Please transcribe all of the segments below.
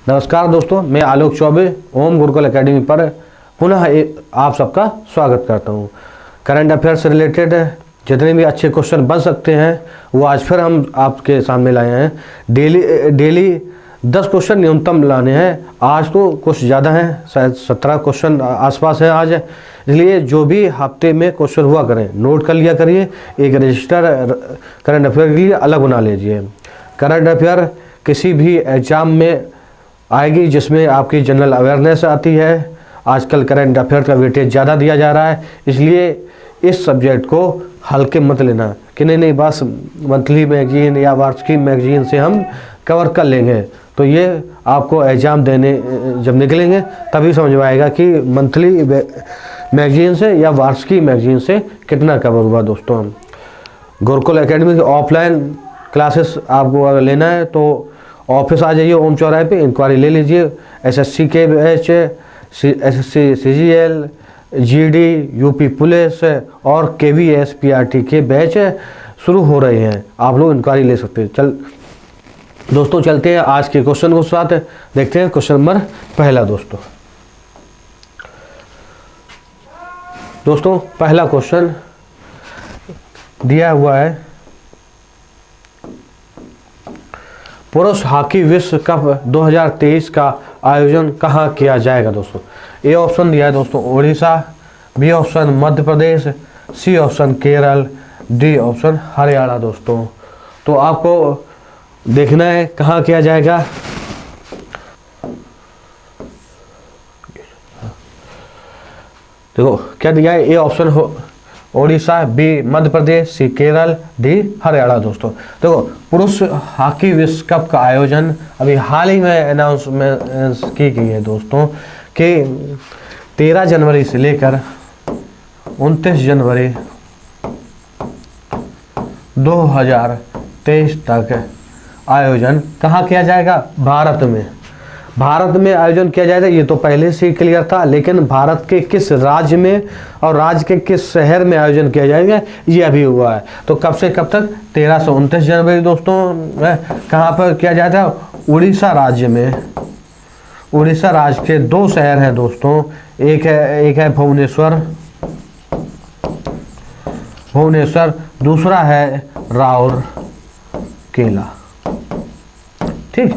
नमस्कार दोस्तों, मैं आलोक चौबे ओम गुरुकुल एकेडमी पर पुनः आप सबका स्वागत करता हूं। करंट अफेयर से रिलेटेड जितने भी अच्छे क्वेश्चन बन सकते हैं वो आज फिर हम आपके सामने लाए हैं। डेली 10 क्वेश्चन न्यूनतम लाने हैं। आज तो कुछ ज़्यादा हैं, शायद 17 क्वेश्चन आसपास है आज, इसलिए जो भी हफ्ते में क्वेश्चन हुआ करें नोट कर लिया करिए। एक रजिस्टर करंट अफेयर के लिए अलग बना लीजिए। करंट अफेयर किसी भी एग्जाम में आएगी जिसमें आपकी जनरल अवेयरनेस आती है। आजकल करंट अफेयर का वेटेज ज़्यादा दिया जा रहा है, इसलिए इस सब्जेक्ट को हल्के मत लेना कि नहीं बस मंथली मैगजीन या वार्षिक मैगजीन से हम कवर कर लेंगे। तो ये आपको एग्ज़ाम देने जब निकलेंगे तभी समझ में आएगा कि मंथली मैगजीन से या वार्षिक मैगजीन से कितना कवर हुआ। दोस्तों, हम गुरुकुल एकेडमी की ऑफलाइन क्लासेस आपको अगर लेना है तो ऑफिस आ जाइए ओम चौराहे पे, इंक्वायरी ले लीजिए। एसएससी के batch, SSC CGL, GD, UP police और केवीएस पीआरटी के बैच शुरू हो रहे हैं, आप लोग इंक्वायरी ले सकते हैं। दोस्तों चलते हैं आज के क्वेश्चन को साथ देखते हैं। क्वेश्चन नंबर पहला दोस्तों पहला क्वेश्चन दिया हुआ है, पुरुष हॉकी विश्व कप 2023 का आयोजन कहाँ किया जाएगा। दोस्तों ए ऑप्शन दिया है दोस्तों Orissa, B option Madhya Pradesh, C option Kerala, D option Haryana. दोस्तों तो आपको देखना है कहाँ किया जाएगा। देखो क्या दिया है, ए ऑप्शन हो ओडिशा, बी मध्य प्रदेश, सी केरल, डी हरियाणा। दोस्तों देखो पुरुष हॉकी विश्व कप का आयोजन अभी हाल ही में अनाउंसमेंट की गई है दोस्तों कि 13 जनवरी से लेकर 29 जनवरी 2023 तक आयोजन कहाँ किया जाएगा, भारत में आयोजन किया जाएगा। ये तो पहले से ही क्लियर था, लेकिन भारत के किस राज्य में और राज्य के किस शहर में आयोजन किया जाएगा ये अभी हुआ है। तो कब से कब तक, 13 से 29 जनवरी दोस्तों कहाँ पर किया जाता है, उड़ीसा राज्य में। उड़ीसा राज्य के 2 शहर हैं दोस्तों, एक है भुवनेश्वर, दूसरा है राउरकेला। ठीक,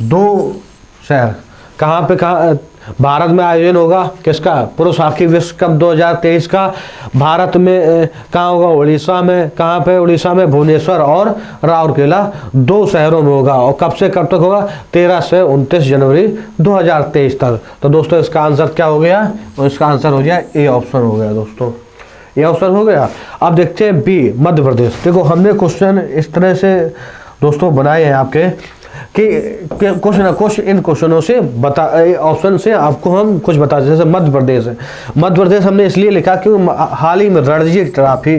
2 शहर कहाँ भारत में आयोजन होगा किसका, पुरुष हॉकी विश्व कप 2023 का। भारत में कहाँ होगा, उड़ीसा में। कहाँ पे, उड़ीसा में भुवनेश्वर और राउरकेला 2 शहरों में होगा। और कब से कब तक होगा, 13 से 29 जनवरी 2023 तक। तो दोस्तों इसका आंसर क्या हो गया, इसका आंसर हो गया ए ऑप्शन हो गया। दोस्तों ये ऑप्शन हो गया। अब देखते हैं बी मध्य प्रदेश। देखो हमने क्वेश्चन इस तरह से दोस्तों बनाए हैं आपके कि कुछ ना कुछ इन क्वेश्चनों से ऑप्शन से आपको हम कुछ बता। जैसे मध्य प्रदेश है, मध्य प्रदेश हमने इसलिए लिखा कि हाल ही में रणजी ट्रॉफी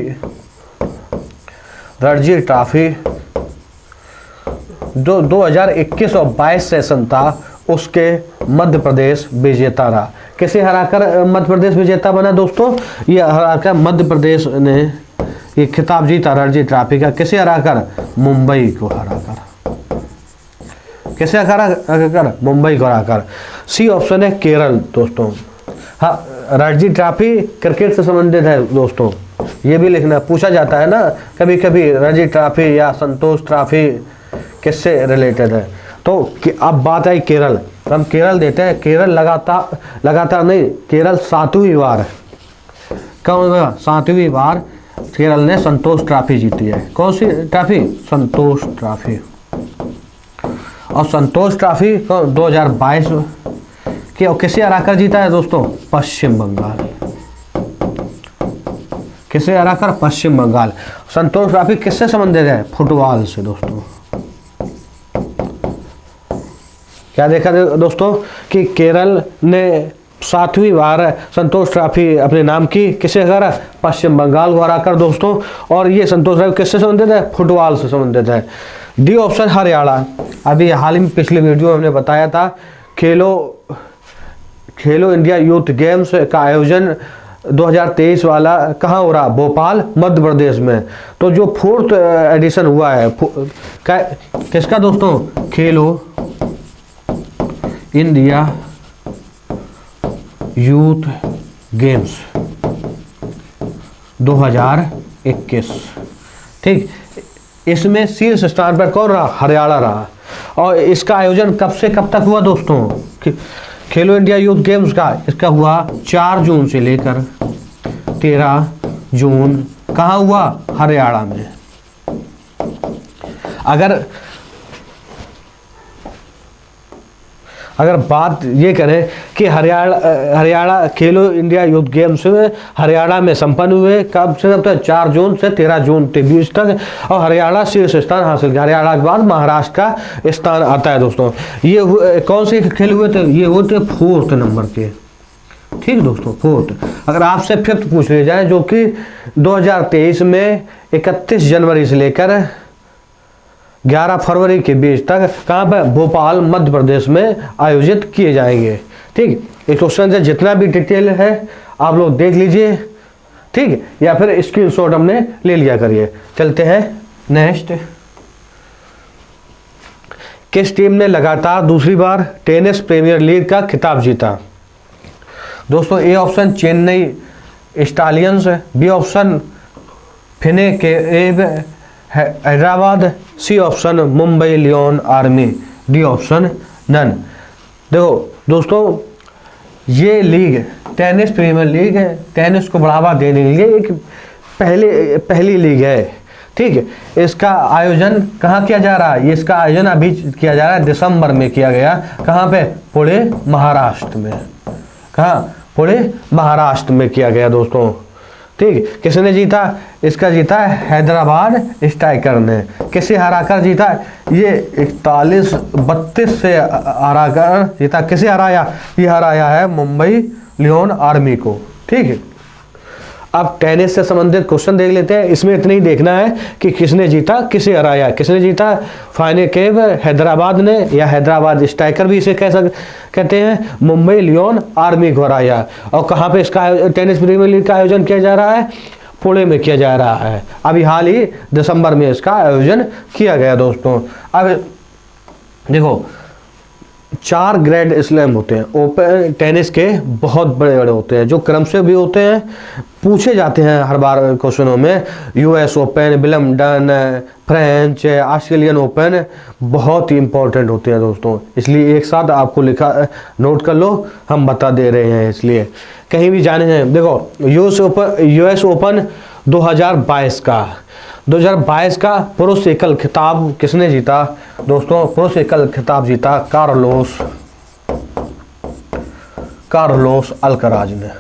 जो 2021 और 22 सेशन था उसके मध्य प्रदेश विजेता रहा। किसे हराकर मध्य प्रदेश विजेता बना दोस्तों, ये हराकर मध्य प्रदेश ने ये खिताब जीता रणजी ट्रॉफी का। किसे हराकर, मुंबई को हराकर। कैसे हराकर, मुंबई को हराकर। सी ऑप्शन है केरल। दोस्तों हाँ, रणजी ट्रॉफी क्रिकेट से संबंधित है दोस्तों, ये भी लिखना, पूछा जाता है ना कभी कभी रणजी ट्रॉफी या संतोष ट्रॉफी किससे रिलेटेड है। तो अब बात आई केरल, तो हम केरल देते हैं। केरल लगातार नहीं, केरल 7वीं बार, कौन 7वीं बार केरल ने संतोष ट्रॉफी जीती है। कौन सी ट्रॉफी, संतोष ट्रॉफी। और संतोष ट्रॉफी 2022 के और किसे हराकर जीता है दोस्तों, पश्चिम बंगाल। किसे हराकर, पश्चिम बंगाल। संतोष ट्रॉफी किससे संबंधित है, फुटबॉल से। दोस्तों क्या देखा दोस्तों कि केरल ने 7वीं बार संतोष ट्रॉफी अपने नाम की, किसे हरा, पश्चिम बंगाल को हराकर दोस्तों। और ये संतोष ट्रॉफी किससे संबंधित है, फुटबॉल से संबंधित है। D option Haryana. अभी हाल ही में पिछले वीडियो में हमने बताया था खेलो इंडिया यूथ गेम्स का आयोजन 2023 वाला कहाँ हो रहा, भोपाल मध्य प्रदेश में। तो जो 4th एडिशन हुआ है किसका दोस्तों, इंडिया यूथ गेम्स 2021। ठीक, इसमें शीर्ष स्थान पर कौन रहा? हरियाणा रहा। और इसका आयोजन कब से कब तक हुआ दोस्तों? खेलो इंडिया यूथ गेम्स का इसका हुआ 4 जून से लेकर 13 जून। कहाँ हुआ? हरियाणा में। अगर बात ये करें कि हरियाणा खेलो इंडिया यूथ गेम्स में हरियाणा में संपन्न हुए कब से कब तक? 4 जून से 13 जून के बीच तक। और हरियाणा शीर्ष स्थान हासिल किया। हरियाणा के बाद महाराष्ट्र का स्थान आता है दोस्तों। ये कौन से खेल हुए थे? ये हुए थे 4th नंबर के। ठीक दोस्तों, 4th। अगर आपसे 5th पूछ लिया जाए, जो कि 2023 में 31 जनवरी से लेकर 11 फरवरी के बीच तक कहाँ पर? भोपाल मध्य प्रदेश में आयोजित किए जाएंगे। ठीक, एक क्वेश्चन से जितना भी डिटेल है आप लोग देख लीजिए। ठीक, या फिर स्क्रीनशॉट हमने ले लिया करिए। चलते हैं नेक्स्ट। किस टीम ने लगातार दूसरी बार टेनिस प्रीमियर लीग का खिताब जीता? दोस्तों A option Chennai Stallions, B option फिने के Hyderabad, C option Mumbai Leon Army, D option none. देखो दोस्तों, ये लीग टेनिस प्रीमियर लीग है, टेनिस को बढ़ावा देने के लिए एक पहली लीग है। ठीक है, इसका आयोजन कहाँ किया जा रहा है? इसका आयोजन अभी किया जा रहा है, दिसंबर में किया गया। कहाँ पे? पुणे महाराष्ट्र में। कहाँ? पुणे महाराष्ट्र में किया गया दोस्तों। ठीक, किसने जीता? इसका जीता है हैदराबाद स्ट्राइकर ने। किसे हराकर जीता? ये 41-32 से हराकर जीता। किसे हराया? ये हराया है मुंबई लियोन आर्मी को। ठीक है, अब टेनिस से संबंधित क्वेश्चन देख लेते हैं। इसमें इतना ही देखना है कि किसने जीता, किसे हराया। किसने जीता? फाइनल केव हैदराबाद ने, या हैदराबाद स्ट्राइकर भी इसे कहते हैं। मुंबई लियोन आर्मी को हराया। और कहाँ पे इसका टेनिस प्रीमियर लीग का आयोजन किया जा रहा है? पुणे में किया जा रहा है। अभी हाल ही दिसंबर में इसका आयोजन किया गया दोस्तों। अब देखो, 4 ग्रैंड स्लैम होते हैं ओपन टेनिस के, बहुत बड़े बड़े होते हैं, जो क्रम से भी होते हैं, पूछे जाते हैं हर बार क्वेश्चनों में। US open, Wimbledon, French, Australian open बहुत ही इंपॉर्टेंट होते हैं दोस्तों। इसलिए एक साथ आपको लिखा नोट कर लो, हम बता दे रहे हैं। इसलिए कहीं भी जाने हैं। देखो यूएस ओपन 2022 का पुरुष एकल खिताब किसने जीता दोस्तों? पुरुष एकल खिताब जीता कार्लोस अल्कराज ने।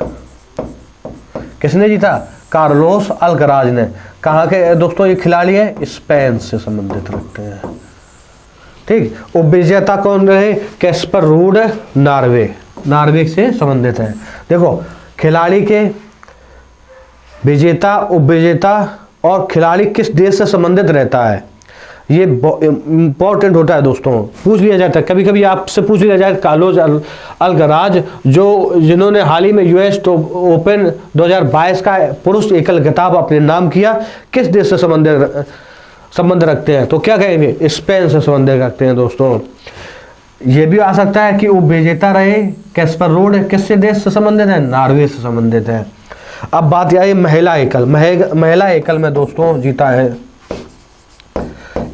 किसने जीता? कार्लोस अल्कराज ने। कहाँ के दोस्तों ये खिलाड़ी है? स्पेन से संबंधित रखते हैं। ठीक, उपविजेता कौन रहे? कैस्पर रूड, नॉर्वे से संबंधित है। देखो, खिलाड़ी के विजेता, उपविजेता और खिलाड़ी किस देश से संबंधित रहता है, ये इंपॉर्टेंट होता है दोस्तों। पूछ लिया जाता है, कभी कभी आपसे पूछ लिया जाए कार्लोस अल्कराज जिन्होंने हाल ही में यूएस ओपन 2022 का पुरुष एकल खिताब अपने नाम किया, किस देश से संबंध रखते हैं? तो क्या कहेंगे? स्पेन से संबंध रखते हैं दोस्तों। ये भी आ सकता है कि वो विजेता रहे कैस्पर रूड, किससे देश से संबंधित है? नॉर्वे से संबंधित है। अब बात आई महिला एकल में दोस्तों जीता है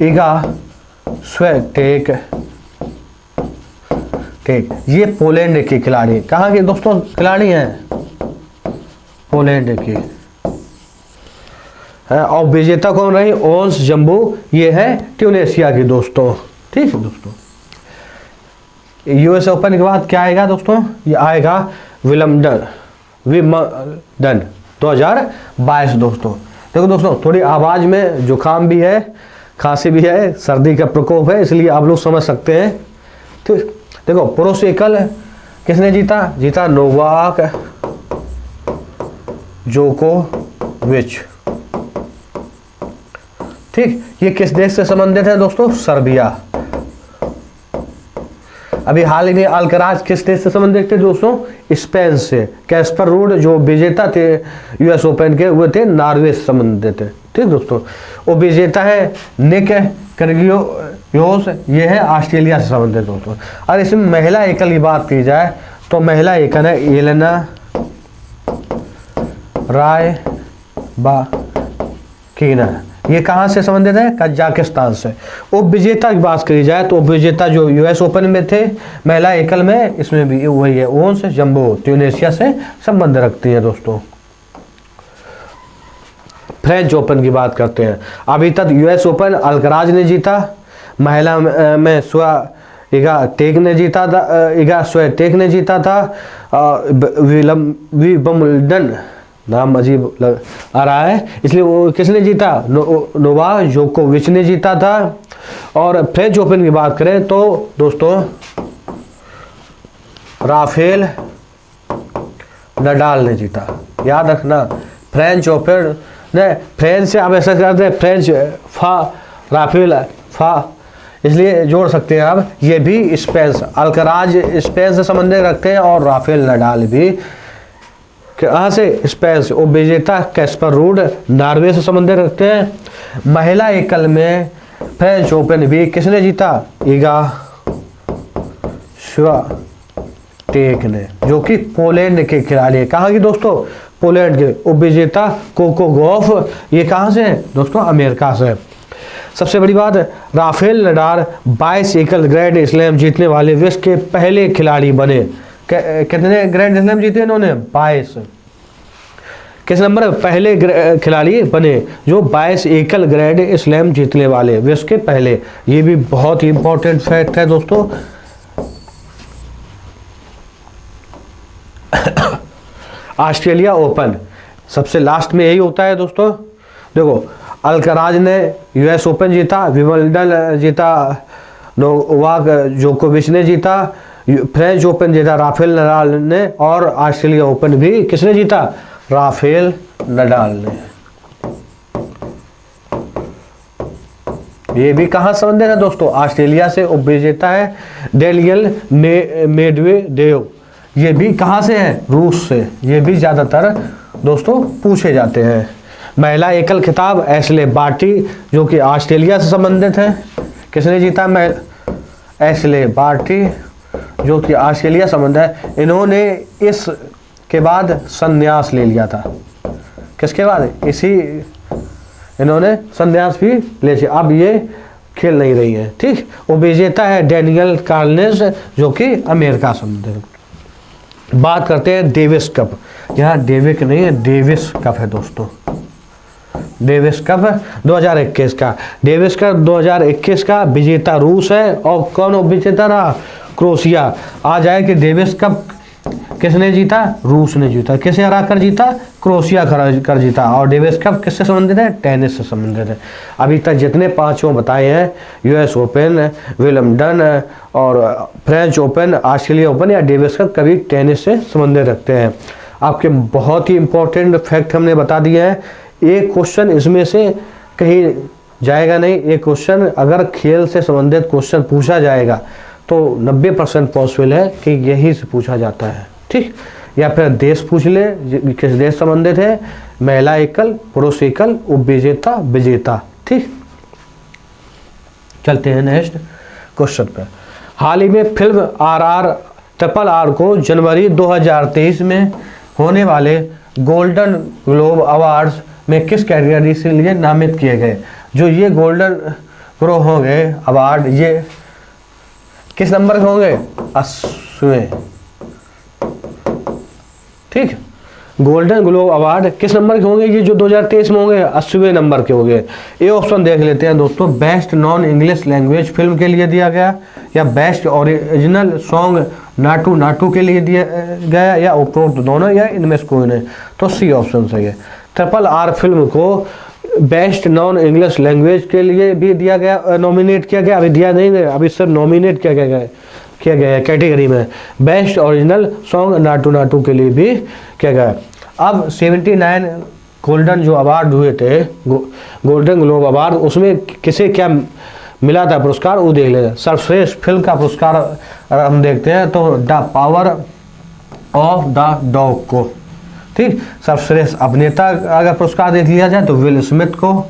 इगा स्विएटेक। ठीक, ये पोलैंड की खिलाड़ी। कहाँ की दोस्तों खिलाड़ी हैं? पोलैंड की है। और विजेता कौन रही? ओंस जम्बू, ये है ट्यूनेशिया की दोस्तों। ठीक है दोस्तों, यूएस ओपन के बाद क्या आएगा दोस्तों? ये आएगा विंबलडन 2022 दोस्तों। देखो दोस्तों, थोड़ी आवाज़ में जुकाम भी है, खांसी भी है, सर्दी का प्रकोप है, इसलिए आप लोग समझ सकते हैं। ठीक, देखो पुरुष एकल किसने जीता? नोवाक जोकोविच। ठीक, ये किस देश से संबंधित है दोस्तों? सर्बिया। अभी हाल ही में अल्कराज किस देश से संबंधित थे दोस्तों? स्पेन से। कैस्पर रूड जो विजेता थे यूएस ओपन के, हुए थे नॉर्वे से संबंधित थे। ठीक दोस्तों। वो विजेता है निक करिगियोस, ये है ऑस्ट्रेलिया से संबंधित दोस्तों। और इसमें महिला एकल की बात की जाए तो महिला एकल है येलेना रायबाकिना, ये कहाँ से संबंधित है? कजाकिस्तान से। उप विजेता की बात करी जाए तो उप विजेता जो यूएस ओपन में थे महिला एकल में, इसमें भी वही है ओन्स जंबो, ट्यूनेशिया से संबंध रखती है दोस्तों। फ्रेंच ओपन की बात करते हैं। अभी तक यूएस ओपन अल्कराज ने जीता, महिला में इगा स्विएटेक ने जीता था, विंबलडन, नाम अजीब आ रहा है इसलिए वो किसने जीता? नोवाक जोकोविच ने जीता था। और फ्रेंच ओपन की बात करें तो दोस्तों राफेल नडाल ने जीता। याद रखना फ्रेंच ओपन ने, फ्रेंच से आप ऐसा करते हैं फ्रेंच राफेल इसलिए जोड़ सकते हैं आप, ये भी स्पेन, अल्कराज स्पेन से संबंधित रखते हैं और राफेल नडाल भी कहाँ से? स्पेन से। वो विजेता कैस्पर रूड नॉर्वे से संबंधित रखते हैं। महिला एकल में फ्रेंच ओपन भी किसने जीता? इगा स्विएटेक ने, जो कि पोलैंड के खिलाड़ी है। कहाँ की दोस्तों? पोलैंड के। उपविजेता कोको गॉफ, ये कहाँ से है दोस्तों? अमेरिका से। सबसे बड़ी बात, राफेल नडाल 22 एकल ग्रैंड स्लैम जीतने वाले विश्व के पहले खिलाड़ी बने। कितने ग्रैंड स्लैम जीते इन्होंने? 22। किस नंबर? पहले खिलाड़ी बने जो 22 एकल ग्रैंड स्लैम जीतने वाले विश्व के पहले। ये भी बहुत ही इंपॉर्टेंट फैक्ट है दोस्तों। ऑस्ट्रेलिया ओपन सबसे लास्ट में यही होता है दोस्तों। देखो अल्कराज ने यूएस ओपन जीता, विंबलडन जीता, नोवाक जोकोविच ने जीता, फ्रेंच ओपन जीता राफेल नडाल ने, और ऑस्ट्रेलिया ओपन भी किसने जीता? राफेल नडाल ने। ये भी कहाँ संबंधित है दोस्तों? ऑस्ट्रेलिया से। उपविजेता है डेनियल मेडवेडेव, ये भी कहाँ से है? रूस से। ये भी ज़्यादातर दोस्तों पूछे जाते हैं। महिला एकल खिताब एशले बार्टी, जो कि ऑस्ट्रेलिया से संबंधित है, किसने जीता? एशले बार्टी, जो कि ऑस्ट्रेलिया संबंध है। इन्होंने इस के बाद संन्यास ले लिया था। किसके बाद? इसी इन्होंने संन्यास भी ले लिया, अब ये खेल नहीं रही है। ठीक। वो विजेता है डेनियल कार्लिस, जो कि अमेरिका संबंधित है। बात करते हैं डेविस कप। यहाँ डेविक नहीं है, डेविस कप है दोस्तों। डेविस कप 2021 का। डेविस कप 2021 का विजेता रूस है, और कौन विजेता रहा? क्रोएशिया। आ जाए कि डेविस कप किसने जीता? रूस ने जीता। किसे हरा कर जीता? क्रोएशिया कर जीता। और डेविस कप किससे संबंधित है? टेनिस से संबंधित है। अभी तक जितने पांचों बताए हैं, यूएस ओपन, विंबलडन और फ्रेंच ओपन, ऑस्ट्रेलिया ओपन या डेविस कप, कभी टेनिस से संबंधित रखते हैं। आपके बहुत ही इंपॉर्टेंट फैक्ट हमने बता दिए हैं। एक क्वेश्चन इसमें से कहीं जाएगा नहीं। एक क्वेश्चन अगर खेल से संबंधित क्वेश्चन पूछा जाएगा तो 90% पॉसिबल है कि यही से पूछा जाता है। ठीक। या फिर देश पूछ ले, किस देश संबंधित है, महिला एकल, पुरुष एकल, उपविजेता, विजेता। ठीक। चलते हैं नेक्स्ट क्वेश्चन पर। हाल ही में फिल्म RRR को जनवरी 2023 में होने वाले गोल्डन ग्लोब अवार्ड्स में किस कैटेगरी से लिए नामित किए गए? जो ये गोल्डन ग्लोब होंगे अवार्ड, ये किस नंबर के होंगे? 80वें। ठीक। गोल्डन ग्लोब अवार्ड किस नंबर के होंगे? ये जो 2023 में होंगे 80वें नंबर के होंगे। ये ऑप्शन देख लेते हैं दोस्तों। Best non English language film के लिए दिया गया, या best original song Naatu Naatu के लिए दिया गया, या उपरोक्त दोनों, या इनमें से कोई नहीं। तो सी ऑप्शन सही है। RRR फिल्म को बेस्ट नॉन इंग्लिश लैंग्वेज के लिए भी दिया गया, नॉमिनेट किया गया। अभी दिया नहीं गया, अभी सिर्फ नॉमिनेट किया गया है कैटेगरी में। Best original song Naatu Naatu के लिए भी किया गया। अब 79 गोल्डन जो अवार्ड हुए थे, गोल्डन ग्लोब अवार्ड, उसमें किसे क्या मिला था पुरस्कार, वो देख लेते हैं। सर्वश्रेष्ठ फिल्म का पुरस्कार हम देखते हैं तो the power of the dog को ठीक। सर्वश्रेष्ठ अभिनेता अगर पुरस्कार दे दिया जाए तो विल स्मिथ को।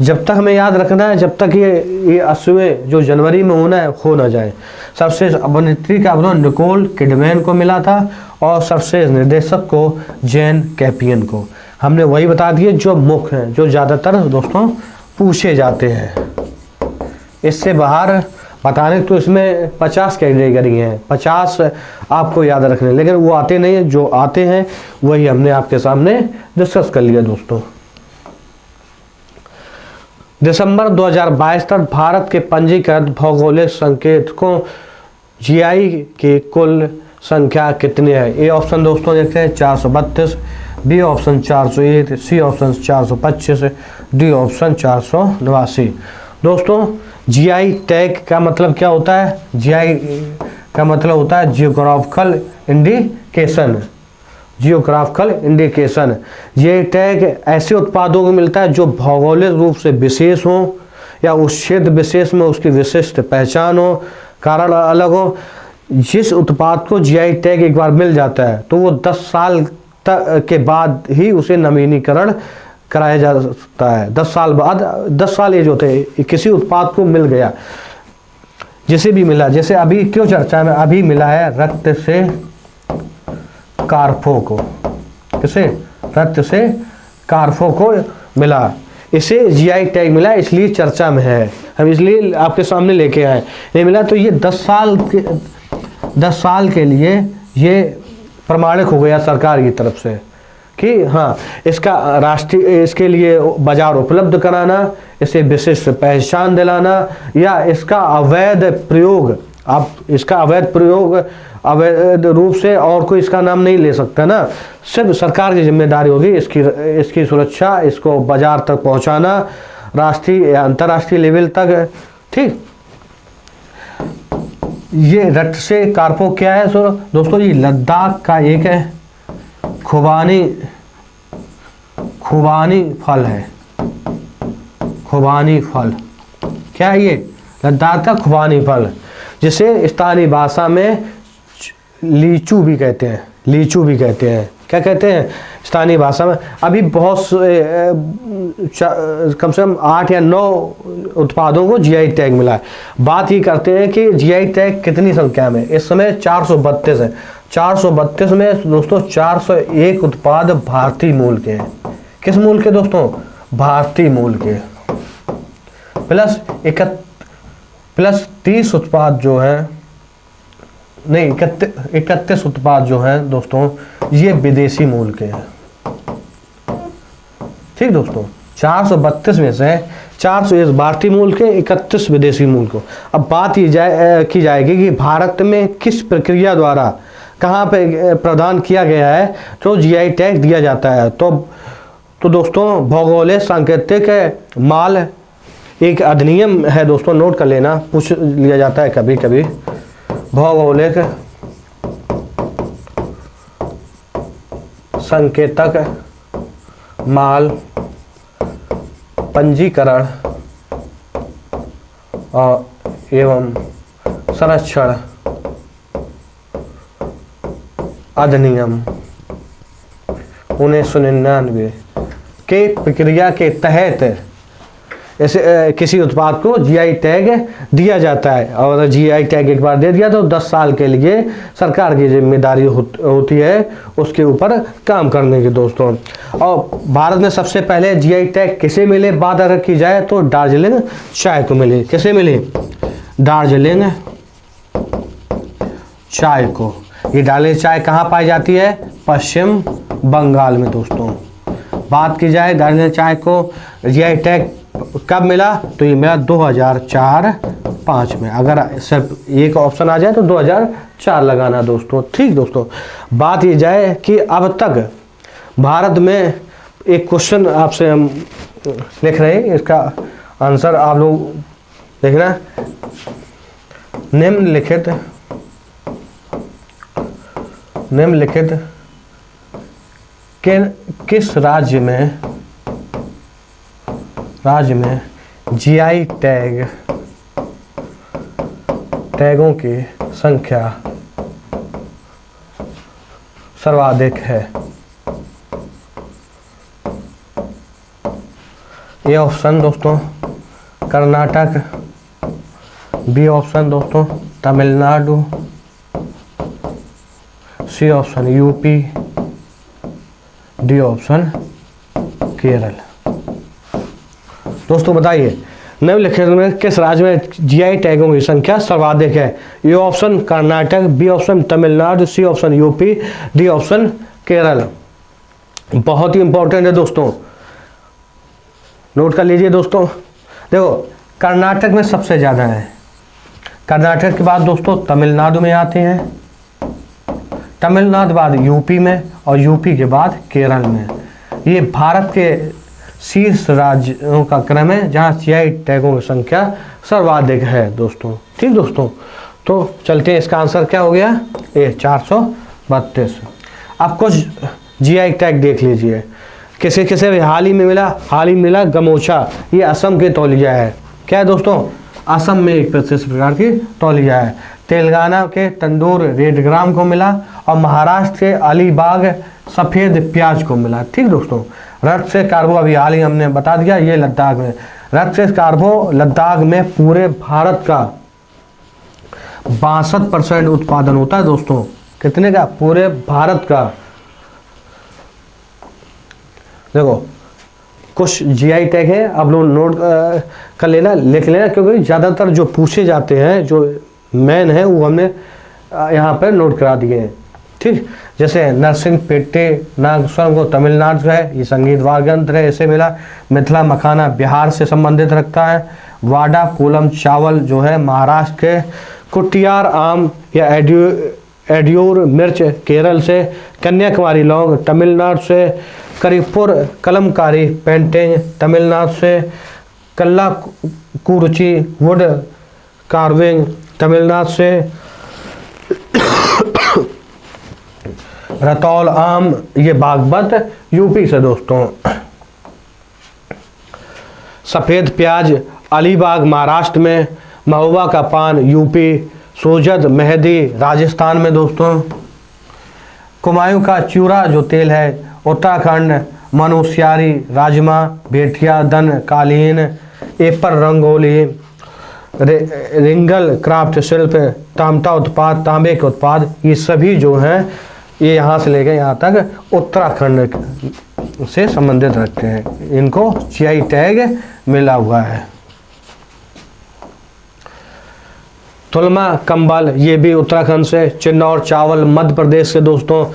जब तक हमें याद रखना है, जब तक ये 80वें जो जनवरी में होना है हो ना जाए। सर्वश्रेष्ठ अभिनेत्री का अवार्ड निकोल किडमैन को मिला था और सर्वश्रेष्ठ निर्देशक को जेन कैपियन को। हमने वही बता दिए जो मुख्य हैं, जो ज़्यादातर दोस्तों पूछे जाते हैं। इससे बाहर बताने तो इसमें 50 कैटेगरी हैं, 50 आपको याद रखने, लेकिन वो आते नहीं हैं। जो आते हैं वही हमने आपके सामने डिस्कस कर लिया दोस्तों। दिसंबर 2022 तक भारत के पंजीकृत भौगोलिक संकेतकों जीआई की कुल संख्या कितनी है? ए ऑप्शन दोस्तों देखते हैं 432, B option 401, C option 425, D option 489। दोस्तों जीआई टैग का मतलब क्या होता है? जीआई का मतलब होता है जियोग्राफिकल इंडिकेशन। जियोग्राफिकल इंडिकेशन, ये टैग ऐसे उत्पादों को मिलता है जो भौगोलिक रूप से विशेष हो या उस क्षेत्र विशेष में उसकी विशिष्ट पहचान हो, कारण अलग हो। जिस उत्पाद को जीआई टैग एक बार मिल जाता है तो वो 10 साल के बाद ही उसे नवीनीकरण कराया जा सकता है। 10 साल बाद, 10 साल एज होते हैं किसी उत्पाद को मिल गया, जिसे भी मिला। जैसे अभी क्यों चर्चा में अभी मिला है रक्त से कार्फो को, किसे? रक्त से कार्फो को मिला, इसे जीआई टैग मिला, इसलिए चर्चा में है। हम इसलिए आपके सामने लेके आए। नहीं मिला तो ये 10 साल के लिए ये प्रमाणित हो गया सरकार की तरफ से कि हाँ इसका राष्ट्रीय, इसके लिए बाजार उपलब्ध कराना, इसे विशिष्ट पहचान दिलाना या इसका अवैध प्रयोग, आप इसका अवैध प्रयोग अवैध रूप से और कोई इसका नाम नहीं ले सकता ना, सिर्फ सरकार की जिम्मेदारी होगी इसकी सुरक्षा, इसको बाजार तक पहुंचाना, राष्ट्रीय या अंतर्राष्ट्रीय लेवल तक। ठीक, ये रक्त से कार्पो क्या है? सो दोस्तों ये लद्दाख का एक है खुबानी फल है। खुबानी फल क्या है? ये लद्दाख का खुबानी फल, जिसे स्थानीय भाषा में लीचू भी कहते हैं। लीचू भी कहते हैं, क्या कहते हैं स्थानीय भाषा में? अभी बहुत कम से कम 8 या 9 उत्पादों को जीआई टैग मिला है। बात ये करते हैं कि जीआई टैग कितनी संख्या में? इस समय 432 है। 432 में दोस्तों 401 उत्पाद भारतीय मूल के हैं। किस मूल के दोस्तों? भारतीय मूल के। प्लस 30 उत्पाद जो है, नहीं 31 उत्पाद जो हैं दोस्तों ये विदेशी मूल के हैं। ठीक दोस्तों, 432 में से 401 भारतीय मूल के, 31 विदेशी मूल को। अब बात की जाएगी कि भारत में किस प्रक्रिया द्वारा कहाँ पे प्रदान किया गया है तो जीआई टैग दिया जाता है। तो दोस्तों भौगोलिक सांकेतिक माल एक अधिनियम है दोस्तों, नोट कर लेना, पूछ लिया जाता है कभी कभी। भौगोलिक संकेतक माल पंजीकरण एवं संरक्षण अधिनियम 1999 के प्रक्रिया के तहत ऐसे किसी उत्पाद को जीआई टैग दिया जाता है। और जीआई टैग एक बार दे दिया तो 10 साल के लिए सरकार की जिम्मेदारी होती है उसके ऊपर काम करने की दोस्तों। और भारत में सबसे पहले जीआई टैग किसे मिले बात अगर की जाए तो दार्जिलिंग चाय को मिले। किसे मिले? दार्जिलिंग चाय को। ये दार्जिलिंग चाय कहाँ पाई जाती है? पश्चिम बंगाल में दोस्तों। बात की जाए दार्जिलिंग चाय को जीआई टैग कब मिला तो ये मिला 2004-05 में। अगर सिर्फ एक ऑप्शन आ जाए तो 2004 लगाना दोस्तों। ठीक दोस्तों, बात ये जाए कि अब तक भारत में एक क्वेश्चन आपसे हम लिख रहे हैं, इसका आंसर आप लोग देखना। निम्नलिखित किस राज्य में जीआई टैगों की संख्या सर्वाधिक है? ए ऑप्शन दोस्तों कर्नाटक, बी ऑप्शन दोस्तों Tamil Nadu, C option UP, D option Kerala. दोस्तों बताइए निम्नलिखित में किस राज्य में जीआई टैगों की संख्या सर्वाधिक है? A option Karnataka, B option Tamil Nadu, C option UP, D option Kerala. बहुत ही इंपॉर्टेंट है दोस्तों, नोट कर लीजिए दोस्तों। देखो कर्नाटक में सबसे ज़्यादा है, कर्नाटक के बाद दोस्तों तमिलनाडु में आते हैं, तमिलनाडु बाद यूपी में और यूपी के बाद केरल में। ये भारत के शीर्ष राज्यों का क्रम है जहाँ जीआई टैगों की संख्या सर्वाधिक है दोस्तों। ठीक दोस्तों, तो चलते हैं, इसका आंसर क्या हो गया? ए 432। अब कुछ जीआई टैग देख लीजिए, किसे किसे भी हाल ही में मिला, हाल ही मिला गमोछा, ये असम के तौलिया है। क्या है दोस्तों? असम में एक विशेष प्रकार की तौलिया है। तेलंगाना के तंदूर रेडग्राम को मिला और महाराष्ट्र के अलीबाग सफ़ेद प्याज को मिला। ठीक दोस्तों, रक्त से कार्बो अभी हाल ही हमने बता दिया, ये लद्दाख में। रक्त से कार्बो लद्दाख में पूरे भारत का 62% उत्पादन होता है दोस्तों। कितने का? पूरे भारत का। देखो कुछ जीआई टैग है, आप लोग नोट कर लेना, लिख लेना, क्योंकि ज़्यादातर जो पूछे जाते हैं, जो मेन है, वो हमने यहाँ पर नोट करा दिए हैं। ठीक, जैसे नरसिंह पेट्टे नागस्वरम को तमिलनाडु से है, ये संगीत वाद्य यंत्र है, इसे मिला। मिथिला मखाना बिहार से संबंधित रखता है। वाडा कोलम चावल जो है महाराष्ट्र के। कुटियार आम या एड्योर मिर्च केरल से। कन्याकुमारी लौंग तमिलनाडु से। करीपुर कलमकारी पेंटिंग तमिलनाडु से। कल्ला कुरुचि वुड कार्विंग तमिलनाडु से। रतौल आम ये बागबत यूपी से दोस्तों। सफ़ेद प्याज अलीबाग महाराष्ट्र में। महुआ का पान यूपी। सोजद मेहंदी राजस्थान में दोस्तों। कुमायूं का चूरा जो तेल है उत्तराखंड। मनुष्यारी राजमा भेटिया दन कालीन। एपर रंगोली रिंगल क्राफ्ट शिल्प तामता उत्पाद तांबे के उत्पाद, ये सभी जो हैं ये यहाँ से लेकर यहाँ तक उत्तराखंड से संबंधित रखते हैं, इनको जीआई टैग मिला हुआ है। तुलमा कंबल ये भी उत्तराखंड से। चिन्नौर चावल मध्य प्रदेश से दोस्तों।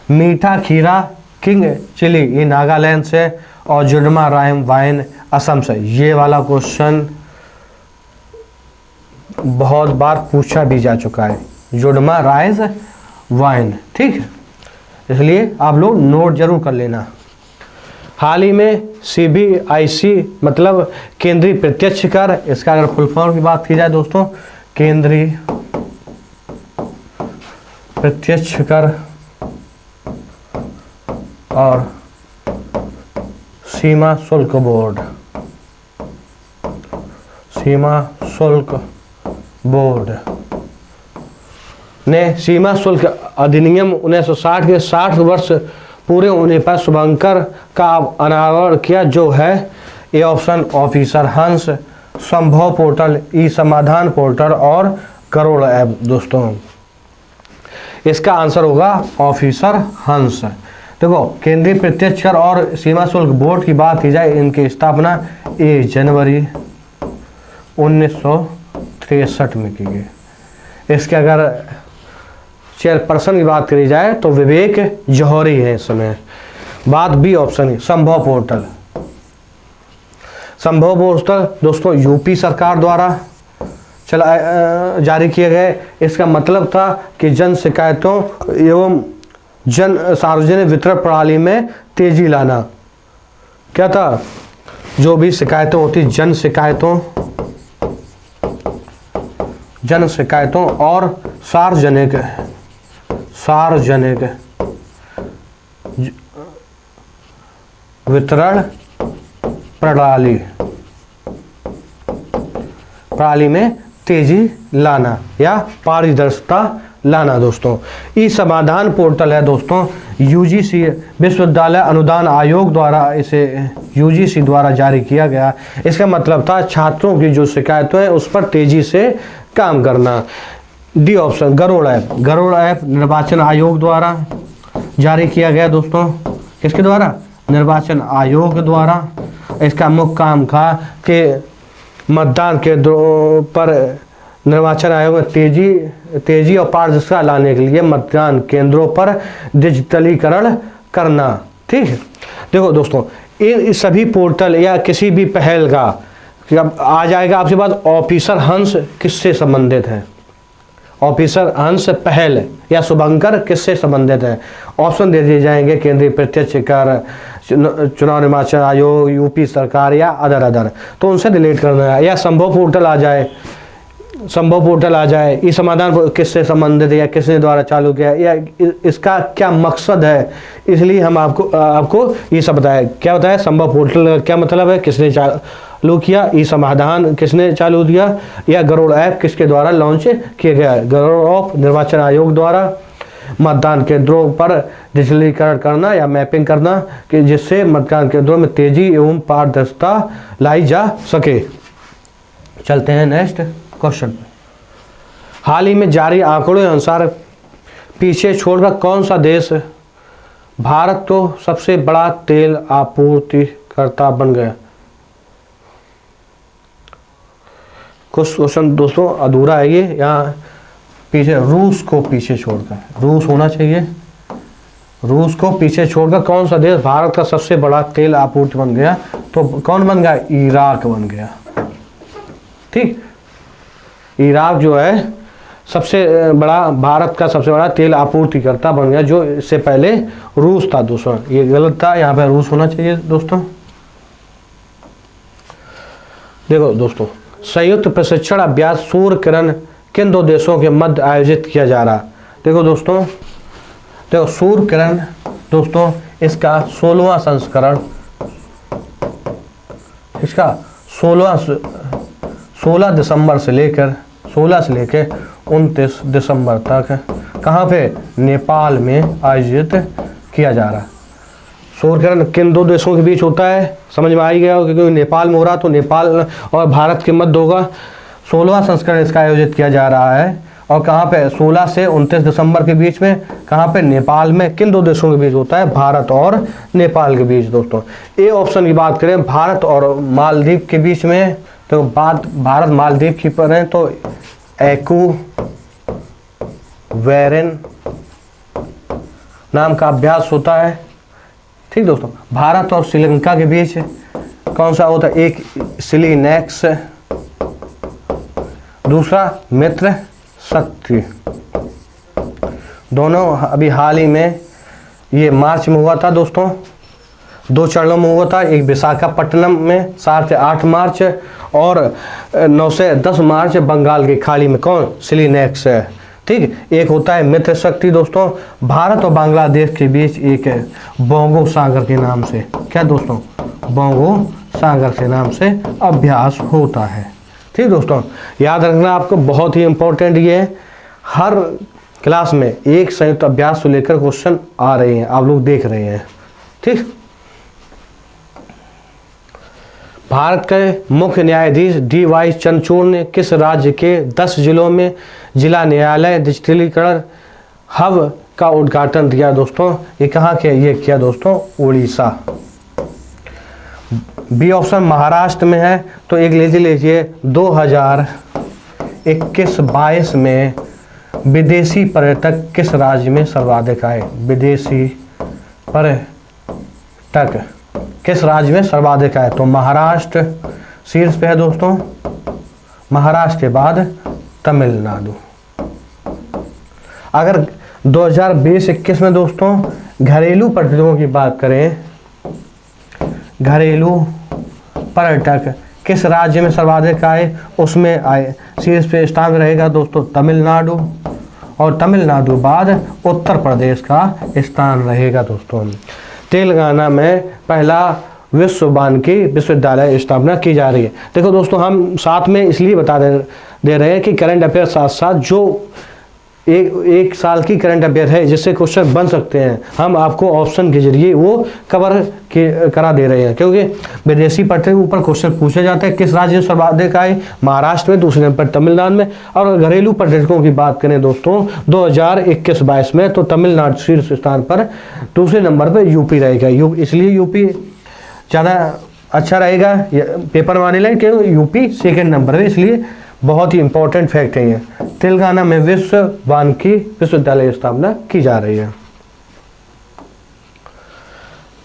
मीठा खीरा किंग चिली ये नागालैंड से। और जुडमा राइम वाइन असम से। ये वाला क्वेश्चन बहुत बार पूछा भी जा चुका है, जुडमा राइज वाइन। ठीक है, इसलिए आप लोग नोट जरूर कर लेना। हाल ही में CBIC मतलब केंद्रीय प्रत्यक्ष कर, इसका अगर फुल फॉर्म की बात की जाए दोस्तों, केंद्रीय प्रत्यक्ष कर और सीमा शुल्क बोर्ड, सीमा शुल्क बोर्ड ने सीमा शुल्क अधिनियम 1960 के 60 वर्ष पूरे होने पर शुभंकर का अनावरण किया, जो है ए ऑप्शन ऑफिसर हंस, संभव पोर्टल, ई समाधान पोर्टल और करोड़ ऐप दोस्तों। इसका आंसर होगा ऑफिसर हंस। देखो केंद्रीय प्रत्यक्ष कर और सीमा शुल्क बोर्ड की बात की जाए, इनकी स्थापना 1 जनवरी 1963 में की गई। इसके अगर चेयरपर्सन की बात करी जाए तो विवेक जौहरी है इस समय। बात बी ऑप्शन है संभव पोर्टल। संभव पोर्टल दोस्तों यूपी सरकार द्वारा जारी किए गए। इसका मतलब था कि जन शिकायतों एवं जन सार्वजनिक वितरण प्रणाली में तेजी लाना। क्या था? जो भी शिकायतें होती जन शिकायतों और सार्वजनिक वितरण प्रणाली में तेजी लाना या पारदर्शिता लाना दोस्तों। ई समाधान पोर्टल है दोस्तों, यूजीसी विश्वविद्यालय अनुदान आयोग द्वारा इसे यूजीसी द्वारा जारी किया गया। इसका मतलब था छात्रों की जो शिकायतें हैं उस पर तेजी से काम करना। D option Garud app. Garud app निर्वाचन आयोग द्वारा जारी किया गया दोस्तों। किसके द्वारा? निर्वाचन आयोग द्वारा। इसका मुख्य काम था कि मतदान केंद्रों पर निर्वाचन आयोग में तेजी और पारदर्शिता लाने के लिए मतदान केंद्रों पर डिजिटलीकरण करना। ठीक है, देखो दोस्तों, इन सभी पोर्टल या किसी भी पहल का अब आ जाएगा आपके पास ऑफिसर हंस किससे संबंधित है, ऑफिसर हंस पहल या शुभंकर किससे संबंधित है। ऑप्शन दे दिए जाएंगे, केंद्रीय प्रत्यक्ष कर, चुनाव निर्वाचन आयोग, यूपी सरकार या अदर। तो उनसे रिलेट करना है। या संभव पोर्टल आ जाए, संभव पोर्टल आ जाए, ये समाधान किससे संबंधित है या किसने द्वारा चालू किया या इसका क्या मकसद है, इसलिए हम आपको ये सब बताया। क्या बताया? संभव पोर्टल का क्या मतलब है, किसने चालू किया, ये समाधान किसने चालू दिया, या गरुड़ ऐप किसके द्वारा लॉन्च किया गया। गरुड़ ऐप निर्वाचन आयोग द्वारा मतदान केंद्रों पर डिजिटलीकरण करना या मैपिंग करना कि जिससे मतदान केंद्रों में तेजी एवं पारदर्शिता लाई जा सके। चलते हैं नेक्स्ट क्वेश्चन पे। हाल ही में जारी आंकड़ों के अनुसार पीछे छोड़कर कौन सा देश भारत तो सबसे बड़ा तेल आपूर्तिकर्ता बन गया। कुछ क्वेश्चन दोस्तों अधूरा है ये, यहाँ पीछे रूस को पीछे छोड़कर, रूस होना चाहिए, रूस को पीछे छोड़कर कौन सा देश भारत का सबसे बड़ा तेल आपूर्ति बन गया। तो कौन बन गया? इराक बन गया। ठीक, इराक जो है सबसे बड़ा, भारत का सबसे बड़ा तेल आपूर्तिकर्ता बन गया, जो इससे पहले रूस था दोस्तों। ये गलत था, यहाँ पे रूस होना चाहिए दोस्तों। देखो दोस्तों, संयुक्त प्रशिक्षण अभ्यास सूर्य किरण किन दो देशों के मध्य आयोजित किया जा रहा। देखो दोस्तों, देखो सूर्य किरण दोस्तों, इसका 16वां संस्करण, इसका 16 दिसंबर से लेकर 29 दिसंबर तक कहाँ पे? नेपाल में आयोजित किया जा रहा है। सूर्य किरण किन दो देशों के बीच होता है, समझ में आ ही गया, क्योंकि नेपाल में हो रहा, तो नेपाल और भारत के मध्य होगा। 16वां संस्करण इसका आयोजित किया जा रहा है और कहाँ पे? 16 से 29 दिसंबर के बीच में। कहाँ पे? नेपाल में। किन दो देशों के बीच होता है? भारत और नेपाल के बीच दोस्तों। ए ऑप्शन की बात करें, भारत और मालदीव के बीच में, तो बात भारत मालदीव की पर है तो एकू वेरेन नाम का अभ्यास होता है। ठीक दोस्तों, भारत और श्रीलंका के बीच कौन सा होता है? एक सिलीनेक्स, दूसरा मित्र शक्ति। दोनों अभी हाल ही में ये मार्च में हुआ था दोस्तों, 2 चरणों में हुआ था। एक विशाखापट्टनम में 7 से 8 मार्च और 9 से 10 मार्च बंगाल की खाड़ी में। कौन? सिलीनेक्स है। ठीक, एक होता है मित्र शक्ति दोस्तों, भारत और बांग्लादेश के बीच एक बोंगो सागर के नाम से, क्या दोस्तों? बोंगो सागर के नाम से अभ्यास होता है। ठीक दोस्तों, याद रखना आपको, बहुत ही इंपॉर्टेंट ये है। हर क्लास में एक संयुक्त अभ्यास को लेकर क्वेश्चन आ रहे हैं, आप लोग देख रहे हैं। ठीक, भारत के मुख्य न्यायाधीश डी.वाई. चंद्रचूड़ ने किस राज्य के 10 जिलों में जिला न्यायालय डिजिटलीकरण हब का उद्घाटन किया दोस्तों। ये कहाँ के? ये किया दोस्तों उड़ीसा। बी ऑप्शन महाराष्ट्र में है, तो एक लीजिए 2021-22 में विदेशी पर्यटक किस राज्य में सर्वाधिक आए। विदेशी पर्यटक किस राज्य में सर्वाधिक आए? तो महाराष्ट्र शीर्ष पे है दोस्तों, महाराष्ट्र के बाद तमिलनाडु। अगर 2020-21 में दोस्तों घरेलू पर्यटकों की बात करें, घरेलू पर्यटक किस राज्य में सर्वाधिक आए, उसमें आए शीर्ष पे स्थान रहेगा दोस्तों तमिलनाडु, और तमिलनाडु बाद उत्तर प्रदेश का स्थान रहेगा दोस्तों। तेलंगाना में पहला विश्व वानिकी विश्वविद्यालय स्थापना की जा रही है। देखो दोस्तों, हम साथ में इसलिए बता दे रहे हैं कि करंट अफेयर साथ साथ जो एक साल की करंट अफेयर है जिससे क्वेश्चन बन सकते हैं, हम आपको ऑप्शन के जरिए वो कवर करा दे रहे हैं। क्योंकि विदेशी पट्टे के ऊपर क्वेश्चन पूछे जाते हैं। किस राज्य में सर्वाधिक आए? महाराष्ट्र में, दूसरे नंबर पर तमिलनाडु में। और घरेलू पर्यटकों की बात करें दोस्तों 2021-22 में, तो तमिलनाडु शीर्ष स्थान पर, दूसरे नंबर पर यूपी रहेगा। इसलिए यूपी ज़्यादा अच्छा रहेगा पेपर माने लें कि यूपी सेकेंड नंबर है, इसलिए बहुत ही इंपॉर्टेंट फैक्ट है ये। तेलंगाना में विश्व वानिकी विश्वविद्यालय स्थापना की जा रही है।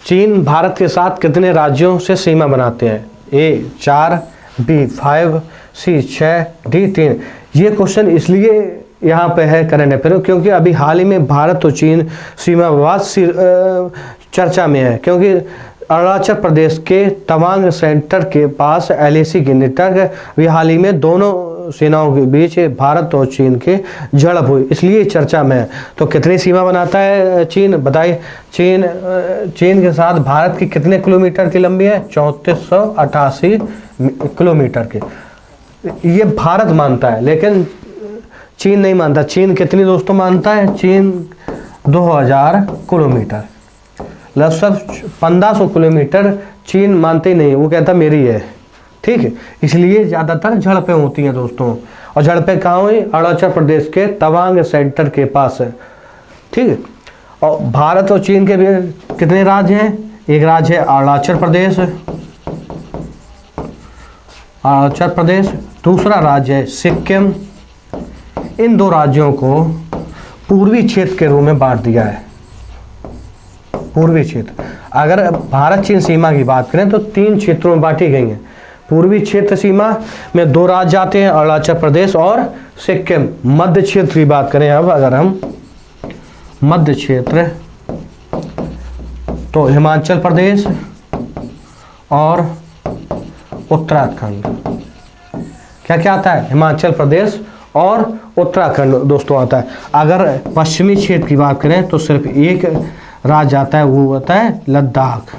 चीन भारत के साथ कितने राज्यों से सीमा बनाते हैं? ए 4, बी 5, सी 6, डी 3। ये क्वेश्चन इसलिए यहाँ पे है करंट अफेयर क्योंकि अभी हाल ही में भारत और चीन सीमा विवाद चर्चा में है। क्योंकि अरुणाचल प्रदेश के तवांग सेंटर के पास LAC के निकट भी हाल ही में दोनों सेनाओं के बीच भारत और चीन के झड़प हुई, इसलिए चर्चा में है। तो कितनी सीमा बनाता है चीन, बताइए। चीन के साथ भारत की कितने किलोमीटर की लंबी है? 3488 किलोमीटर की। ये भारत मानता है लेकिन चीन नहीं मानता। चीन कितनी दोस्तों मानता है? चीन 2000 किलोमीटर, लगभग 1500 किलोमीटर चीन मानते ही नहीं, वो कहता मेरी है। ठीक है, इसलिए ज़्यादातर झड़पें होती हैं दोस्तों। और झड़पें कहाँ हुई? अरुणाचल प्रदेश के तवांग सेंटर के पास है। ठीक है, और भारत और चीन के भी कितने राज्य हैं? एक राज्य है अरुणाचल प्रदेश, दूसरा राज्य है सिक्किम। इन दो राज्यों को पूर्वी क्षेत्र के रूप में बांट दिया है। पूर्वी क्षेत्र, अगर भारत चीन सीमा की बात करें तो 3 क्षेत्रों में बांटी गई हैं। पूर्वी क्षेत्र सीमा में 2 राज्य आते हैं, अरुणाचल प्रदेश और सिक्किम। मध्य क्षेत्र की बात करें अब अगर हम मध्य क्षेत्र, तो हिमाचल प्रदेश और उत्तराखंड। क्या क्या आता है? हिमाचल प्रदेश और उत्तराखंड दोस्तों आता है। अगर पश्चिमी क्षेत्र की बात करें तो सिर्फ एक राज्य आता है, वो होता है लद्दाख।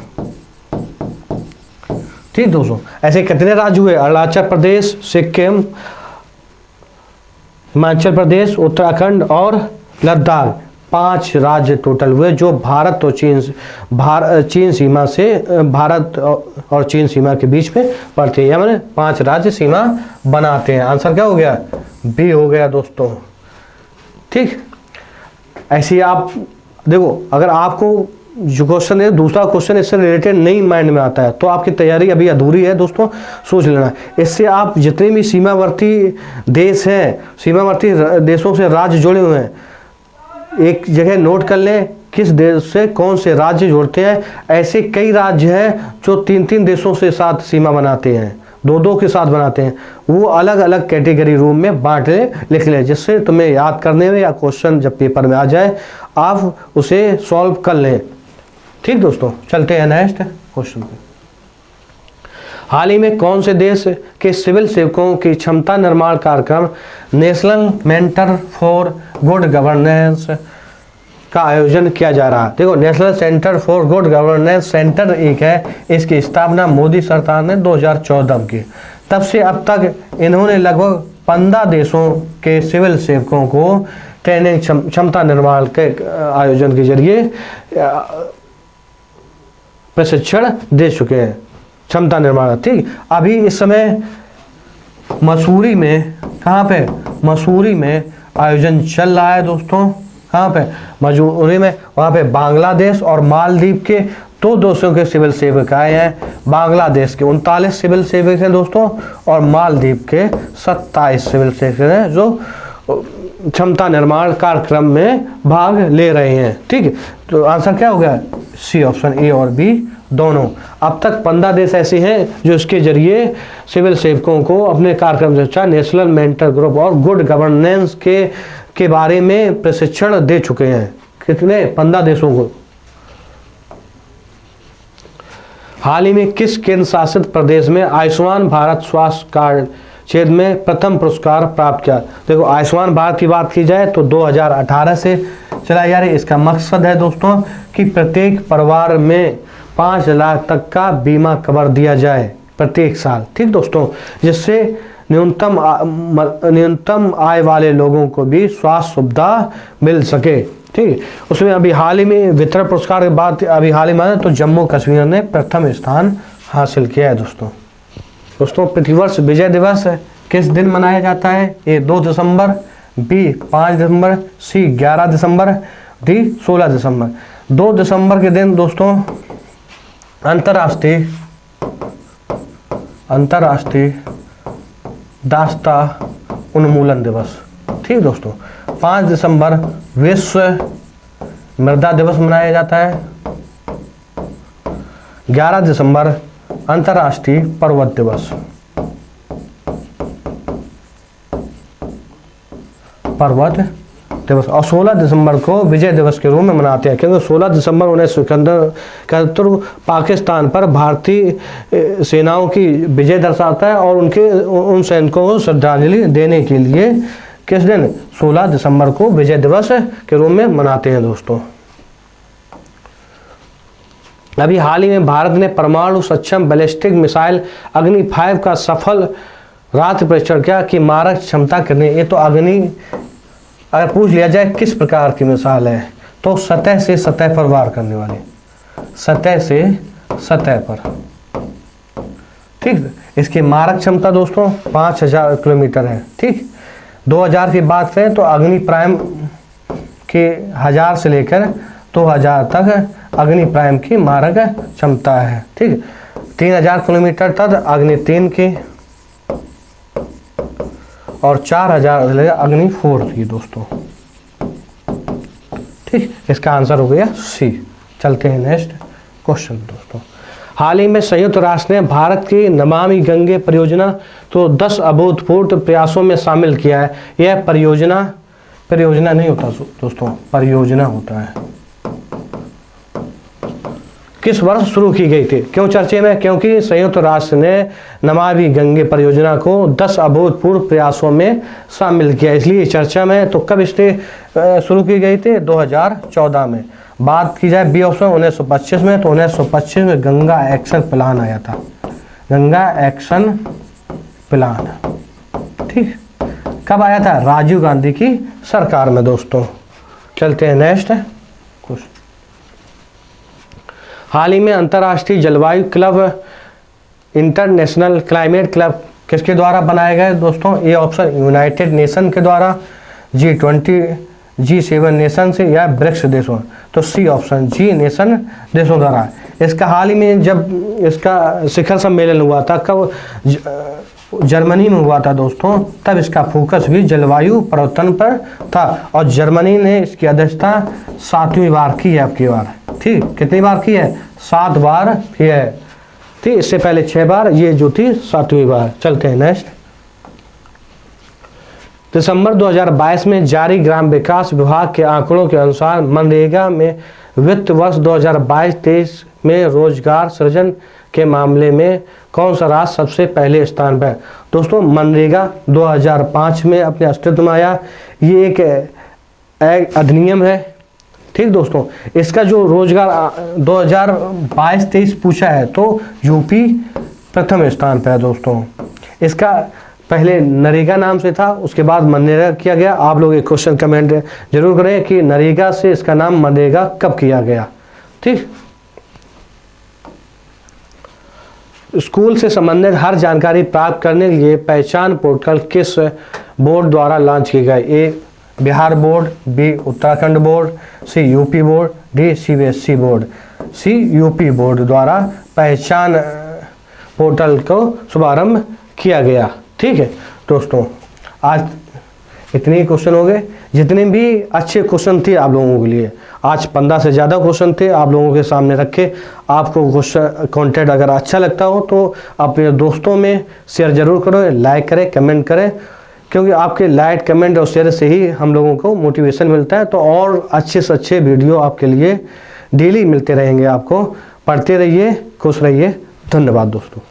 ठीक दोस्तों, ऐसे कितने राज्य हुए? अरुणाचल प्रदेश, सिक्किम, हिमाचल प्रदेश, उत्तराखंड और लद्दाख। 5 राज्य टोटल हुए जो भारत और चीन सीमा से, भारत और चीन सीमा के बीच में पड़ते हैं। यानी 5 राज्य सीमा बनाते हैं। आंसर क्या हो गया? बी हो गया दोस्तों। ठीक, ऐसे आप देखो, अगर आपको जो क्वेश्चन है, दूसरा क्वेश्चन इससे रिलेटेड नहीं माइंड में आता है तो आपकी तैयारी अभी अधूरी है दोस्तों, सोच लेना। इससे आप जितने भी सीमावर्ती देश हैं, सीमावर्ती देशों से राज्य जुड़े हुए हैं, एक जगह नोट कर लें किस देश से कौन से राज्य जुड़ते हैं। ऐसे कई राज्य हैं जो 3-3 देशों से साथ सीमा बनाते हैं, 2-2 के साथ बनाते हैं। वो अलग अलग कैटेगरी रूम में बांट ले, लिख ले, जिससे तुम्हें याद करने में या क्वेश्चन जब पेपर में आ जाए आप उसे सॉल्व कर लें। ठीक दोस्तों, चलते हैं नेक्स्ट क्वेश्चन पे। हाल ही में कौन से देश के सिविल सेवकों की क्षमता निर्माण कार्यक्रम national mentor for good governance का आयोजन किया जा रहा है? देखो, national centre for good governance centre एक है, इसकी स्थापना मोदी सरकार ने 2014 में की। तब से अब तक इन्होंने लगभग 15 देशों के सिविल सेवकों को ट्रेनिंग, क्षमता निर्माण के आयोजन के जरिए प्रशिक्षण दे चुके हैं, क्षमता निर्माण। ठीक, अभी इस समय मसूरी में, कहाँ पे? मसूरी में आयोजन चल रहा है दोस्तों। कहाँ पे? मसूरी में। वहाँ पे बांग्लादेश और मालदीव के 2 देशों के सिविल सेवक आए हैं। बांग्लादेश के 39 सिविल सेवक हैं दोस्तों और मालदीव के 27 सिविल सेवक हैं जो क्षमता निर्माण कार्यक्रम में भाग ले रहे हैं। ठीक है, तो आंसर क्या हो गया? सी ऑप्शन, ए और बी दोनों। अब तक 15 देश ऐसे हैं जो इसके जरिए सिविल सेवकों को अपने कार्यक्रम से नेशनल मेंटर ग्रुप और गुड गवर्नेंस के बारे में प्रशिक्षण दे चुके हैं। कितने? 15 देशों को। हाल ही में किस केंद्र शासित प्रदेश में आयुष्मान भारत स्वास्थ्य कार्ड क्षेत्र में प्रथम पुरस्कार प्राप्त किया? देखो, आयुष्मान भारत की बात की जाए तो 2018 से चला जा रहा है। इसका मकसद है दोस्तों कि प्रत्येक परिवार में 5 लाख तक का बीमा कवर दिया जाए प्रत्येक साल। ठीक दोस्तों, जिससे न्यूनतम आय वाले लोगों को भी स्वास्थ्य सुविधा मिल सके। ठीक है, उसमें अभी हाल ही में वितरण पुरस्कार की बात अभी हाल ही में तो जम्मू कश्मीर ने प्रथम स्थान हासिल किया है। दोस्तों प्रतिवर्ष विजय दिवस किस दिन मनाया जाता है? ए 2 दिसंबर, बी 5 दिसंबर, सी 11 दिसंबर, डी 16 दिसंबर। 2 दिसंबर के दिन दोस्तों अंतर्राष्ट्रीय दास्ता उन्मूलन दिवस। ठीक दोस्तों, 5 दिसंबर विश्व मृदा दिवस मनाया जाता है। 11 दिसंबर अंतर्राष्ट्रीय पर्वत दिवस और 16 दिसंबर को विजय दिवस के रूप में मनाते हैं, क्योंकि 16 दिसंबर 1971 पाकिस्तान पर भारतीय सेनाओं की विजय दर्शाता है और उन सैनिकों को श्रद्धांजलि देने के लिए किस दिन 16 दिसंबर को विजय दिवस के रूप में मनाते हैं। दोस्तों अभी हाल ही में भारत ने परमाणु सक्षम बैलिस्टिक मिसाइल अग्नि 5 का सफल रात्रि परीक्षण किया कि मारक क्षमता कितनी। ये तो अग्नि अगर पूछ लिया जाए किस प्रकार की मिसाइल है तो सतह से सतह पर वार करने वाली, सतह से सतह पर। ठीक, इसकी मारक क्षमता दोस्तों 5000 किलोमीटर है। ठीक, 2000 की बात करें तो अग्नि प्राइम के 1000 से लेकर 2000 तक अग्नि प्राइम की मारक क्षमता है। ठीक, 3000 किलोमीटर तक अग्नि 3 की और 4000 अग्नि 4 थी दोस्तों। ठीक, इसका आंसर हो गया सी। चलते हैं नेक्स्ट क्वेश्चन। दोस्तों हाल ही में संयुक्त राष्ट्र ने भारत की नमामि गंगे परियोजना तो 10 अभूतपूर्व प्रयासों में शामिल किया है। यह परियोजना नहीं होता दोस्तों, परियोजना होता है। किस वर्ष शुरू की गई थी? क्यों चर्चे में? क्योंकि संयुक्त राष्ट्र ने नमामि गंगे परियोजना को 10 अभूतपूर्व प्रयासों में शामिल किया, इसलिए चर्चा में। तो कब इससे शुरू की गई थी? 2014 में। बात की जाए बी ऑप्शन 1925 में, तो 1925 में गंगा एक्शन प्लान आया था, गंगा एक्शन प्लान। ठीक, कब आया था? राजीव गांधी की सरकार में। दोस्तों चलते हैं नेक्स्ट क्वेश्चन। हाल ही में अंतर्राष्ट्रीय जलवायु क्लब, इंटरनेशनल क्लाइमेट क्लब किसके द्वारा बनाया गया है? दोस्तों ए ऑप्शन यूनाइटेड नेशन के द्वारा, G20 G7 नेशन से, या ब्रिक्स देशों। तो सी ऑप्शन जी नेशन देशों द्वारा। इसका हाल ही में जब इसका शिखर सम्मेलन हुआ था, कब? जर्मनी में हुआ था दोस्तों। तब इसका फोकस भी जलवायु परिवर्तन पर था और जर्मनी ने इसकी अध्यक्षता 7वीं बार की है आपकी बार। ठीक, कितनी बार की है? 7 बार की है। ठीक, इससे पहले 6 बार, ये जो थी 7वीं बार। चलते हैं नेक्स्ट। दिसंबर 2022 में जारी ग्राम विकास विभाग के आंकड़ों के अनुसार मनरेगा में वित्त वर्ष 2022-23 में रोजगार सृजन के मामले में कौन सा राज्य सबसे पहले स्थान पर? दोस्तों मनरेगा 2005 में अपने अस्तित्व में आया। ये एक अधिनियम है। ठीक दोस्तों, इसका जो रोजगार 2022-23 पूछा है तो यूपी प्रथम स्थान पर है दोस्तों। इसका पहले नरेगा नाम से था, उसके बाद मनरेगा किया गया। आप लोग एक क्वेश्चन कमेंट जरूर करें कि नरेगा से इसका नाम मनरेगा कब किया गया। ठीक, स्कूल से संबंधित हर जानकारी प्राप्त करने के लिए पहचान पोर्टल किस बोर्ड द्वारा लॉन्च की गई? A Bihar board, B Uttarakhand board, C UP board, D CBSE board. C UP board द्वारा पहचान पोर्टल को शुभारंभ किया गया। ठीक है दोस्तों, आज इतने ही क्वेश्चन हो गए। जितने भी अच्छे क्वेश्चन थे आप लोगों के लिए, आज 15 से ज़्यादा क्वेश्चन थे आप लोगों के सामने रखे। आपको क्वेश्चन कंटेंट अगर अच्छा लगता हो तो अपने दोस्तों में शेयर जरूर करो, लाइक करें, कमेंट करें, क्योंकि आपके लाइक, कमेंट और शेयर से ही हम लोगों को मोटिवेशन मिलता है। तो और अच्छे से अच्छे वीडियो आपके लिए डेली मिलते रहेंगे। आपको पढ़ते रहिए, खुश रहिए। धन्यवाद दोस्तों।